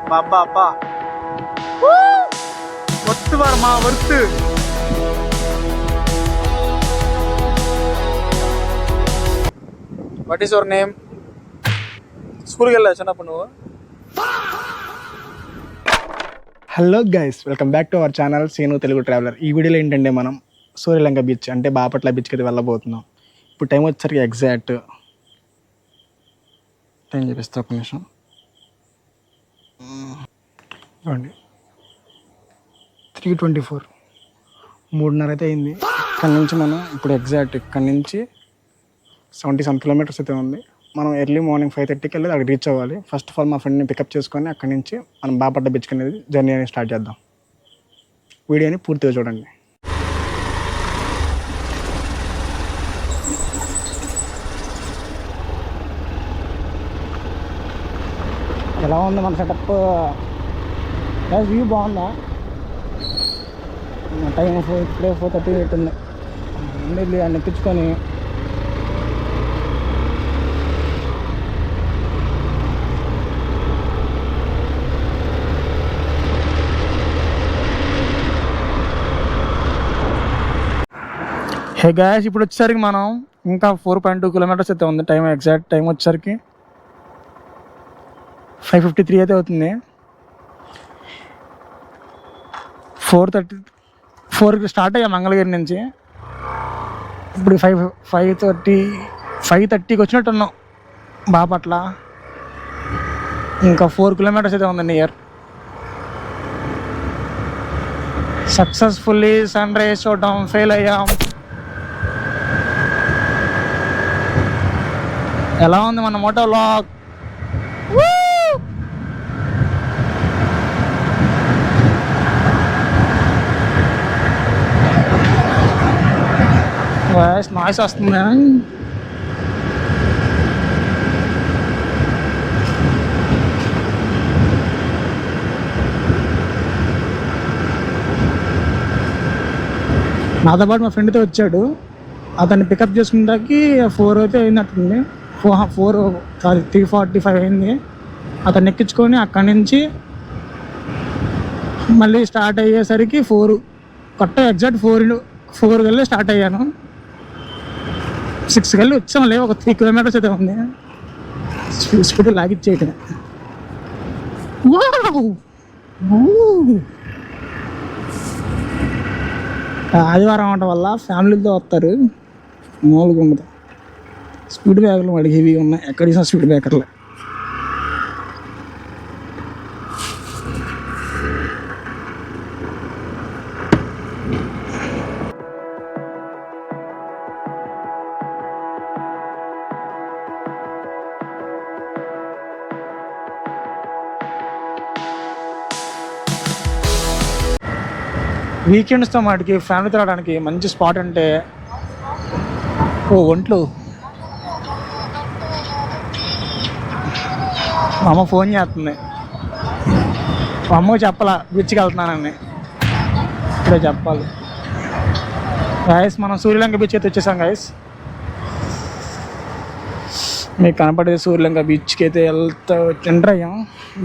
అబ్బా అబ్బా వర్త్ మా worth. What is your name? స్కూల్కి వెళ్ళా చిన్నప్పుడు నువ్వు? Hello guys, welcome back to our channel Seenu Telugu traveller. ఈ వీడియోలో ఏంటంటే మనం సూర్యలంక బీచ్ అంటే బాపట్ల బీచ్కి అయితే వెళ్ళబోతున్నాం. ఇప్పుడు టైం వచ్చేసరికి ఎగ్జాక్ట్ టైం చూపిస్తా ఒక నిమిషం. 3:24, 3:30 అయితే అయింది. ఇక్కడ నుంచి మనం ఇప్పుడు ఎగ్జాక్ట్ ఇక్కడ నుంచి 77 కిలోమీటర్స్ అయితే ఉంది. మనం ఎర్లీ మార్నింగ్ 5:30కి వెళ్ళి అక్కడ రీచ్ అవ్వాలి. ఫస్ట్ ఆఫ్ ఆల్ మా ఫ్రెండ్ని పికప్ చేసుకొని అక్కడి నుంచి మనం బాపట్ల బీచ్కి అనేది జర్నీ అనేది స్టార్ట్ చేద్దాం. వీడియోని పూర్తిగా చూడండి. ఎలా ఉంది మన సెటప్? వ్యూ బాగుందా? టైం ఇప్పుడే 4:38 ఉంది. వెళ్ళి అన్ని ఎక్కించుకొని హే గాయస్, ఇప్పుడు వచ్చేసరికి మనం ఇంకా 4.2 కిలోమీటర్స్ అయితే ఉంది. టైం ఎగ్జాక్ట్ టైం వచ్చేసరికి 5:53 అయితే అవుతుంది. 4:34కి స్టార్ట్ అయ్యా మంగళగిరి నుంచి. ఇప్పుడు 5:30కి వచ్చినట్టున్నాం బాపట్ల. ఇంకా 4 కిలోమీటర్స్ అయితే ఉంది నియర్. సక్సెస్ఫుల్లీ సన్ రైజ్ చూడటం ఫెయిల్ అయ్యాం. ఎలా ఉంది మన మోటో వ్లాగ్? వాయిస్ నాయిస్ వస్తుంది. నాతో పాటు మా ఫ్రెండ్తో వచ్చాడు. అతన్ని పికప్ చేసుకునేదానికి 4 అయితే అయినట్టుంది. 3:45 అయింది. అతన్ని ఎక్కించుకొని అక్కడి నుంచి మళ్ళీ స్టార్ట్ అయ్యేసరికి 4 కరెక్ట్ ఎగ్జాక్ట్ 4 కల్లా స్టార్ట్ అయ్యాను. 6 కల్లా వచ్చాంలే. ఒక 3 కిలోమీటర్స్ అయితే ఉంది. స్పీడ్ లాగిచ్చేయటం. ఆదివారం అవటం వల్ల ఫ్యామిలీతో వస్తారు. మామూలుగా ఉండదు. స్పీడ్ బ్రేకర్లు వాడికి హెవీగా ఉన్నాయి. ఎక్కడ చూసినా స్పీడ్ బ్రేకర్లే. వీకెండ్స్తో వాటికి ఫ్యామిలీతో రావడానికి మంచి స్పాట్ అంటే ఒంట్లు. మా అమ్మ ఫోన్ చేస్తుంది. మా అమ్మకి చెప్పాలా బీచ్కి వెళ్తున్నానని. ఇప్పుడే చెప్పాలి. గాయస్, మనం సూర్యలంక బీచ్ అయితే వచ్చేసాం గాయస్. మీకు కనపడేది సూర్యలంక బీచ్కి అయితే ఎంటర్ అయ్యాం.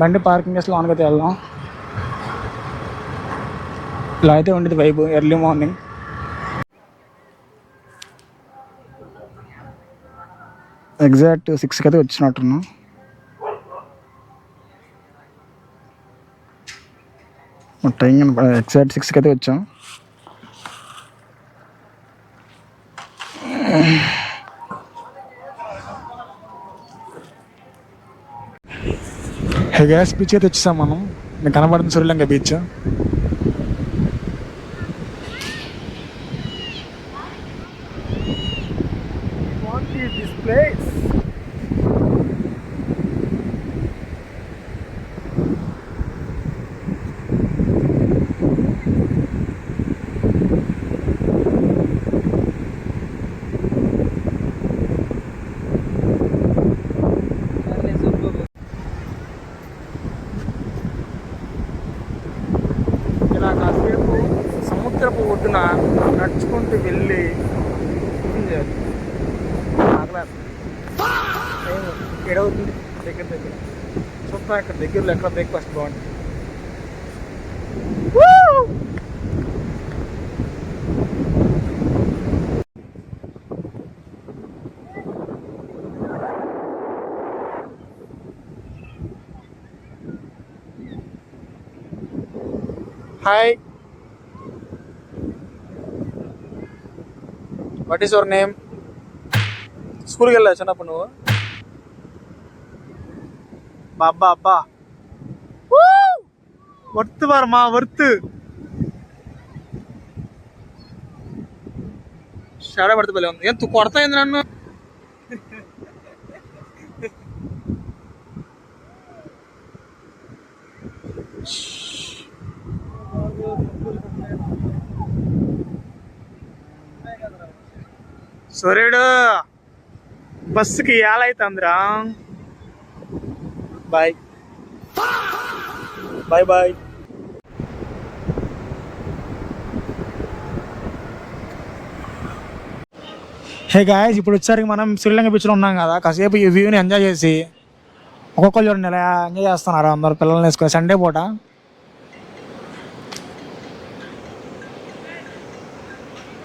బండి పార్కింగ్ చేసి లోనకైతే వెళ్దాం. ఇలా అయితే ఉండేది వైబ్ ఎర్లీ మార్నింగ్. ఎగ్జాక్ట్ 6కి అయితే వచ్చినట్టున్నాం. టైం ఎగ్జాక్ట్ 6కి అయితే వచ్చాం. గ్యాస్ బీచ్ అయితే వచ్చేసాం మనం. మీకు కనబడుతుంది సూర్యలంక బీచ్. This place. ఇలా కాసేపు సముద్రపు ఒడ్డున నడుచుకుంటూ వెళ్ళి ఏడవుతుంది దగ్గర దగ్గర. సో చూస్తా ఇక్కడ దగ్గరలో ఎక్కడ బ్రేక్ఫాస్ట్ బాగుంటుంది. Hi, what is your name? స్కూల్కి వెళ్ళా చిన్నప్పుడు నువ్వు? అబ్బా అబ్బా వర్త్ మా వర్త్ షాడ పడితే పల్లె ఉంది. ఎంత కొడతా ఏంది నన్ను? సూర్యుడు బస్సుకి ఏలైతుందిరా. Bye bye bye. Hey guys, ఇప్పుడు వచ్చేసరికి మనం శ్రీలంక బీచ్లో ఉన్నాం కదా. కాసేపు ఈ వ్యూని ఎంజాయ్ చేసి ఒక్కొక్కరు చూడండి ఎలా ఎంజాయ్ చేస్తున్నారు అందరు పిల్లల్ని వేసుకొని సండే పూట.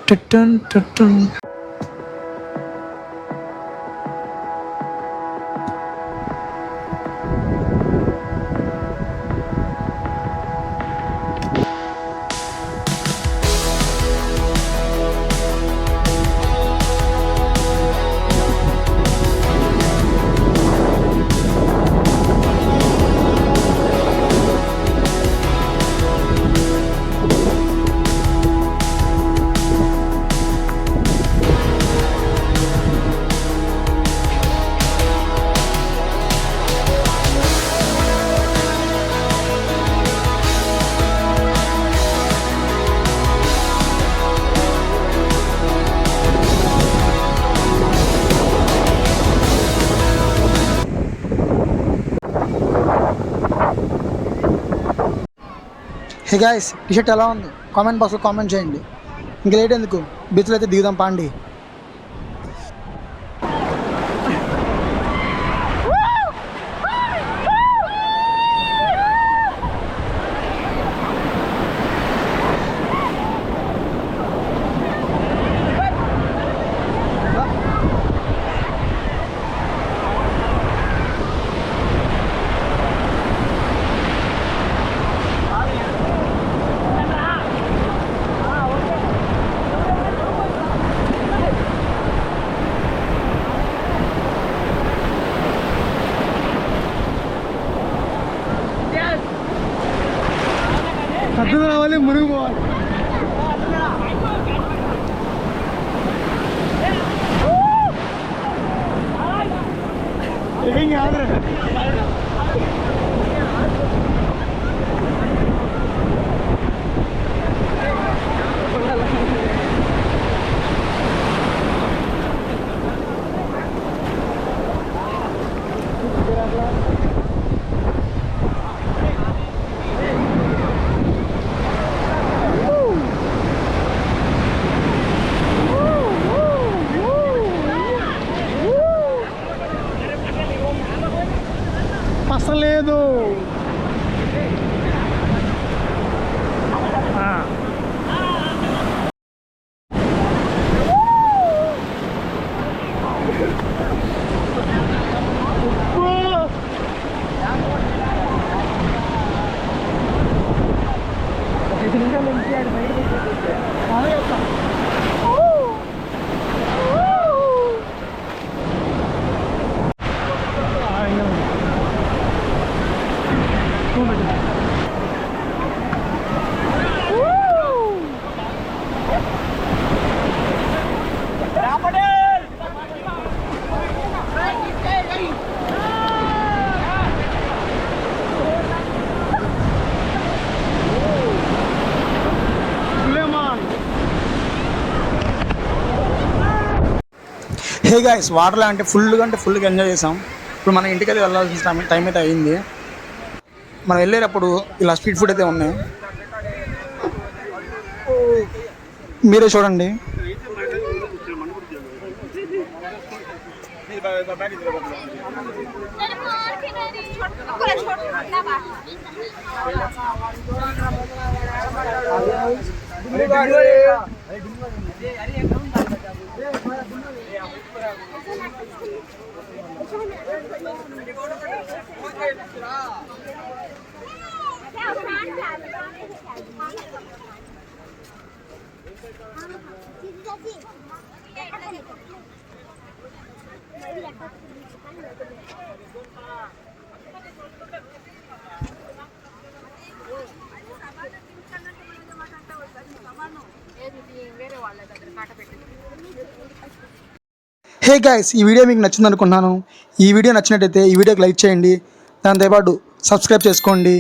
టుట్టున్ టుట్టున్. హే గాయస్, టీషర్ట్ ఎలా ఉంది? కామెంట్ బాక్స్లో కామెంట్ చేయండి. ఇంకా లేట్ ఎందుకు, బీచ్లో అయితే దిగుదాం పాండి. సద్దు రావాలి, మునిగి పోవాలి. ఏం కాదు. అసలేదు. హే గాయస్, వాటర్లో అంటే ఫుల్గా ఎంజాయ్ చేసాం. ఇప్పుడు మనం ఇంటికి వెళ్ళాల్సిన టైం అయితే అయింది. మనం వెళ్ళేటప్పుడు ఇలా స్ట్రీట్ ఫుడ్ అయితే ఉన్నాయి, మీరే చూడండి. హే గైస్, ఈ వీడియో మీకు నచ్చింది అనుకుంటున్నాను. ఈ వీడియో నచ్చినట్టయితే ఈ వీడియోకి లైక్ చేయండి, దాంతోపాటు సబ్స్క్రైబ్ చేసుకోండి.